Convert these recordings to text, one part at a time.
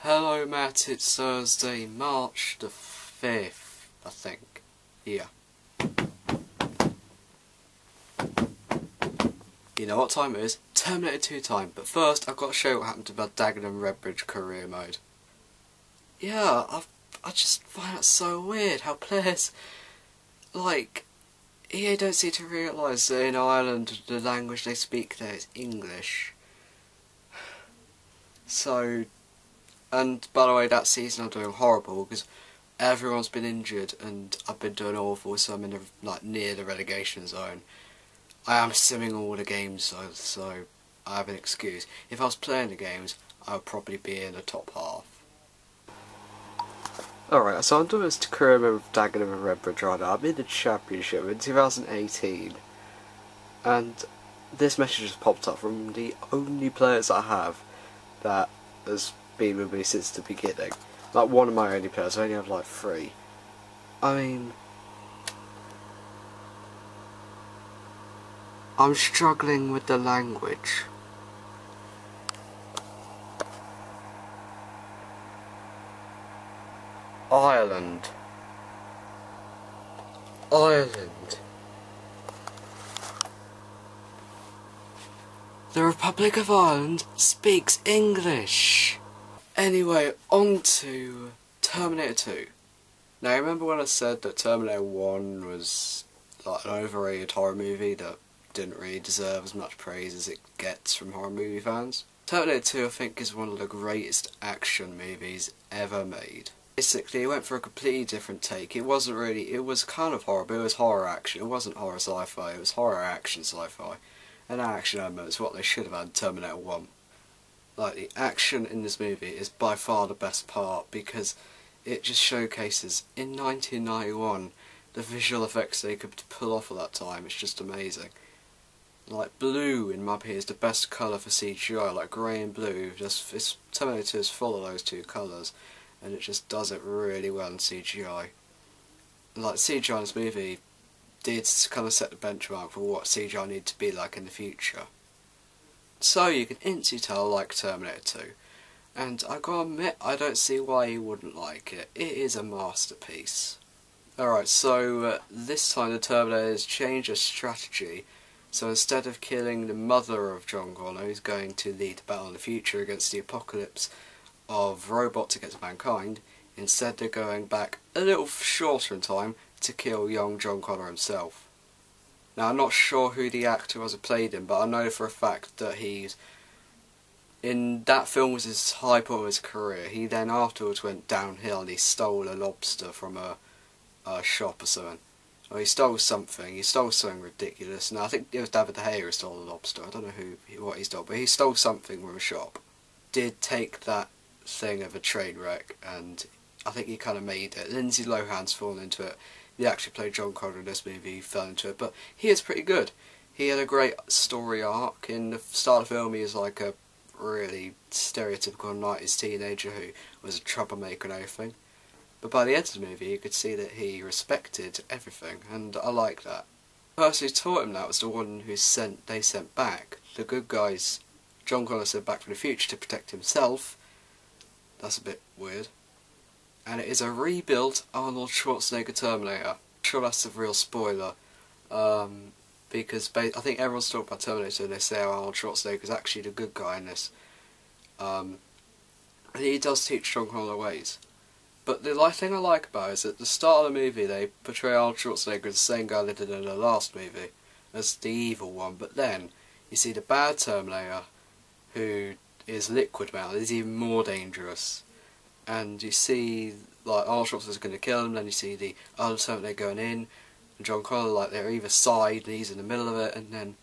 Hello Matt, it's Thursday, March the 5th, I think. Yeah. You know what time it is? Terminator 2 time, but first I've got to show you what happened to my Dagenham and Redbridge career mode. Yeah, I just find it so weird how players, like, EA don't seem to realise that in Ireland the language they speak there is English. So, and by the way, that season I'm doing horrible because everyone's been injured and I've been doing awful, so I'm in near the relegation zone. I am simming all the games though, so I have an excuse. If I was playing the games, I would probably be in the top half. Alright, so I'm doing this career mode with Dagenham and Redbridge right now. I'm in the championship in 2018, and this message has popped up from the only players I have that has been with me since the beginning. Like, one of my only players, I only have like 3. I mean, I'm struggling with the language. Ireland. The Republic of Ireland speaks English. Anyway, on to Terminator 2. Now, remember when I said that Terminator 1 was like an overrated horror movie that didn't really deserve as much praise as it gets from horror movie fans? Terminator 2, I think, is one of the greatest action movies ever made. Basically, it went for a completely different take. It wasn't really, it was kind of horror, but it was horror action. It wasn't horror sci-fi, it was horror action sci-fi. And action element is what they should have had in Terminator 1. Like, the action in this movie is by far the best part because it just showcases, in 1991, the visual effects they could pull off at that time. It's just amazing. Like, blue, in my opinion, is the best colour for CGI. Like, grey and blue, Terminator 2 is full of those two colours, and it just does it really well in CGI. Like, CGI in this movie did kind of set the benchmark for what CGI needed to be like in the future. So you can instantly tell I like Terminator 2, and I gotta admit, I don't see why you wouldn't like it. It is a masterpiece. Alright, so this time the Terminator has changed his strategy, so instead of killing the mother of John Connor, who's going to lead the battle in the future against the apocalypse of robots against mankind, instead they're going back a little shorter in time to kill young John Connor himself. Now, I'm not sure who the actor was who played him, but I know for a fact that in that film was his high point of his career. He then afterwards went downhill and he stole a lobster from a shop or something. Or he stole something ridiculous. Now, I think it was David De Gea who stole the lobster. I don't know what he stole, but he stole something from a shop. Did take that thing of a train wreck, and I think he kind of made it. Lindsay Lohan's fallen into it. He actually played John Connor in this movie, he fell into it, but he is pretty good. He had a great story arc. In the start of the film, he is like a really stereotypical 90s teenager who was a troublemaker and everything. But by the end of the movie, you could see that he respected everything, and I like that. The person who taught him that was the one who they sent back. The good guys, John Connor sent back from the future to protect himself. That's a bit weird. And it is a rebuilt Arnold Schwarzenegger Terminator. I'm sure that's a real spoiler, because I think everyone's talking about Terminator and they say Arnold Schwarzenegger is actually the good guy in this. And he does teach John Connor ways. But the thing I like about it is at the start of the movie they portray Arnold Schwarzenegger as the same guy they did in the last movie, as the evil one, but then you see the bad Terminator, who is Liftbrown, is even more dangerous. And you see, like, Arnold Schwarzenegger's going to kill him, then you see the other Terminator going in, and John Connor, like, they're either side, and he's in the middle of it, and then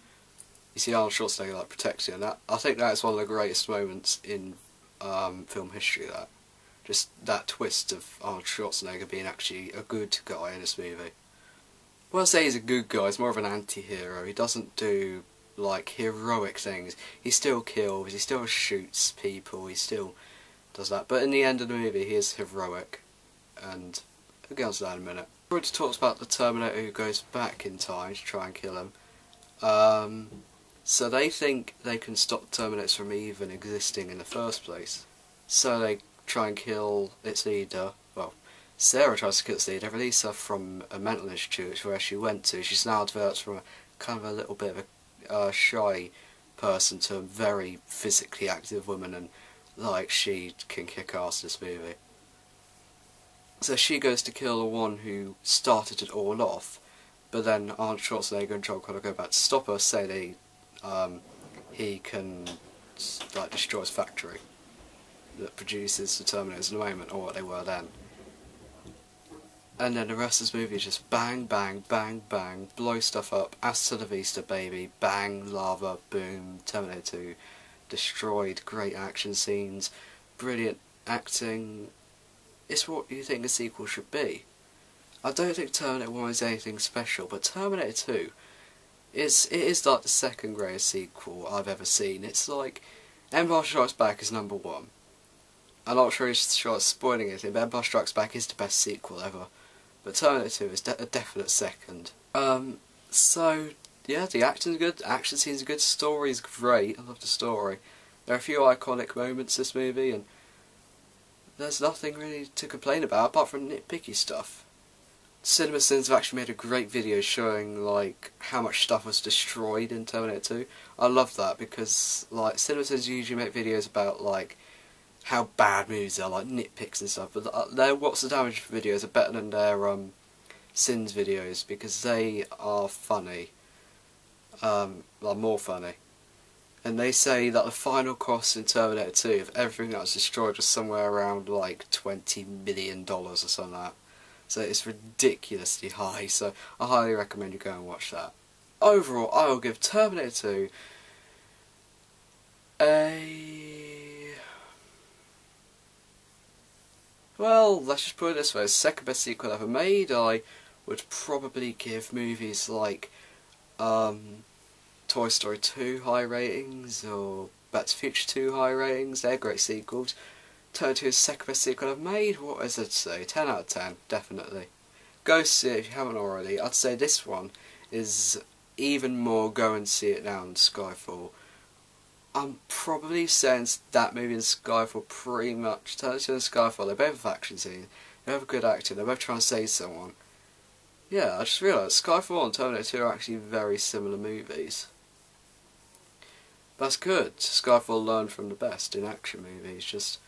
you see Arnold Schwarzenegger, like, protecting him. I think that's one of the greatest moments in film history, that. Just that twist of Arnold Schwarzenegger being actually a good guy in this movie. When I say he's a good guy, he's more of an anti-hero. He doesn't do, like, heroic things. He still kills, he still shoots people, he still does that, but in the end of the movie he is heroic, and I'll get on to that in a minute. We already talked about the Terminator who goes back in time to try and kill him. So they think they can stop Terminators from even existing in the first place. So they try and kill its leader. Well, Sarah tries to kill its leader, release her from a mental institute where she went to. She's now developed from a kind of a little bit of a shy person to a very physically active woman, and like she can kick ass in this movie. So she goes to kill the one who started it all off, but then Arnold Schwarzenegger and John Connor go back to stop her, say he can like destroy his factory that produces the Terminators in the moment, or what they were then. And then the rest of this movie is just bang, bang, bang, bang, blow stuff up, hasta la vista baby, bang, lava, boom, Terminator 2, destroyed, great action scenes, brilliant acting. It's what you think a sequel should be. I don't think Terminator 1 is anything special, but Terminator 2 is like the second greatest sequel I've ever seen. It's like Empire Strikes Back is number one. I'm not sure it's spoiling anything, but Empire Strikes Back is the best sequel ever. But Terminator 2 is a definite second. So yeah, the acting's good, action scenes are good, story's great. I love the story. There are a few iconic moments in this movie, and there's nothing really to complain about apart from nitpicky stuff. CinemaSins have actually made a great video showing like how much stuff was destroyed in Terminator 2. I love that because like CinemaSins usually make videos about like how bad movies are, like nitpicks and stuff, but their What's the Damage videos are better than their Sins videos because they are funny, like more funny. And they say that the final cost in Terminator 2 of everything that was destroyed was somewhere around like $20 million or something like that. So it's ridiculously high, so I highly recommend you go and watch that. Overall, I will give Terminator 2 well, let's just put it this way, second best sequel ever made. I would probably give movies like Toy Story 2 high ratings, or Back to the Future 2 high ratings. They're great sequels. Terminator 2 is the second best sequel I've made. What is it to say? 10 out of 10, definitely. Go see it if you haven't already. I'd say this one is even more go and see it now than Skyfall. I'm probably saying that movie and Skyfall pretty much. Terminator and Skyfall, they both have action scenes, they have good acting, they're both trying to save someone. Yeah, I just realised Skyfall and Terminator 2 are actually very similar movies. That's good. Skyfall learned from the best in action movies. Just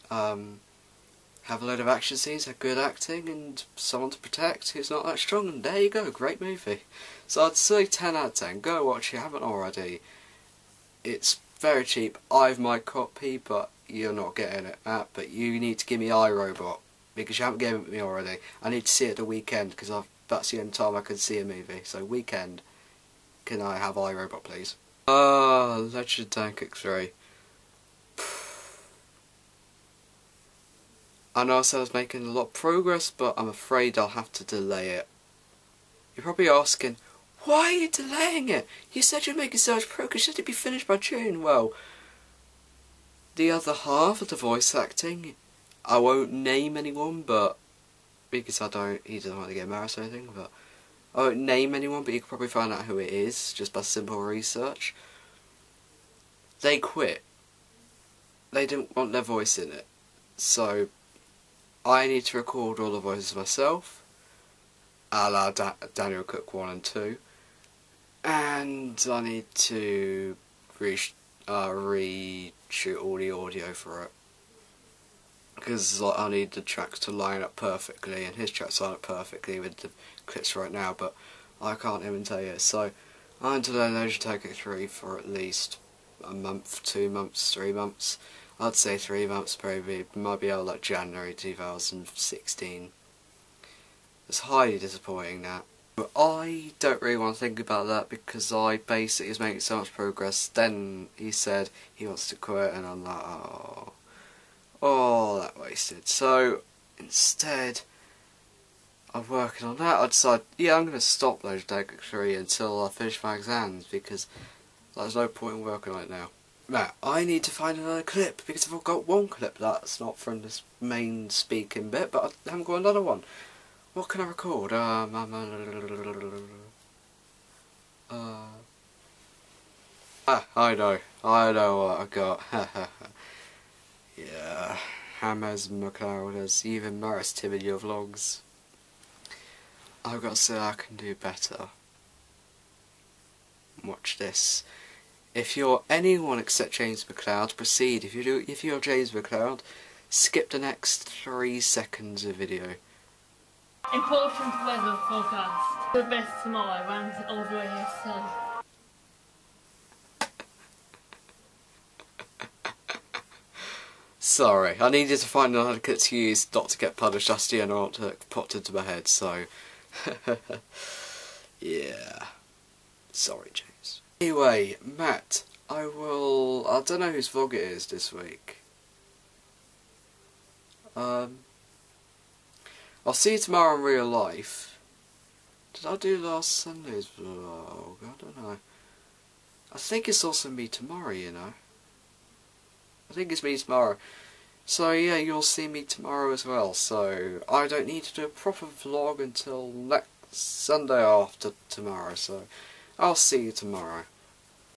have a load of action scenes, have good acting, and someone to protect who's not that strong, and there you go, great movie. So I'd say 10 out of 10. Go watch it if you haven't already. It's very cheap. I have my copy, but you're not getting it. But you need to give me iRobot, because you haven't given it to me already. I need to see it the weekend, because that's the only time I can see a movie. So weekend, can I have iRobot please? Legend Tank 3. I know I said I was making a lot of progress, but I'm afraid I'll have to delay it. You're probably asking, why are you delaying it? You said you're making so much progress, should it be finished by June? Well, the other half of the voice acting, I won't name anyone, but because he doesn't want to get embarrassed or anything, but I won't name anyone, but you can probably find out who it is just by simple research. They quit. They didn't want their voice in it, so I need to record all the voices myself, a la Daniel Cook 1 and 2, and I need to reshoot all the audio for it, because like, I need the tracks to line up perfectly, and his tracks line up perfectly with the clips right now, but I can't even tell you. So I'm delaying Legend Tank 3 for at least a month, 2 months, 3 months. I'd say 3 months probably, might be out like January 2016. It's highly disappointing that. But I don't really want to think about that because I basically was making so much progress. Then he said he wants to quit and I'm like, oh, that wasted. So instead of working on that, I decided, yeah, I'm going to stop Legend Tank 3 until I finish my exams because there's no point in working on it now. Now, I need to find another clip because I've got one clip that's not from this main speaking bit, but I haven't got another one. What can I record? I know what I got. Yeah, Hammers McLeod has even more video vlogs. I've got to say I can do better. Watch this. If you're anyone except James McLeod, proceed. If you're James McLeod, skip the next 3 seconds of video. Important weather forecast. The best tomorrow runs all the way here today. Sorry, I needed to find another excuse not to get punished just yet, not to popped into my head, so yeah. Sorry, James. Anyway, Matt, I don't know whose vlog it is this week. I'll see you tomorrow in real life. Did I do last Sunday's vlog? I don't know. I think it's also me tomorrow, you know. I think it's me tomorrow. So yeah, you'll see me tomorrow as well. So I don't need to do a proper vlog until next Sunday after tomorrow. So I'll see you tomorrow.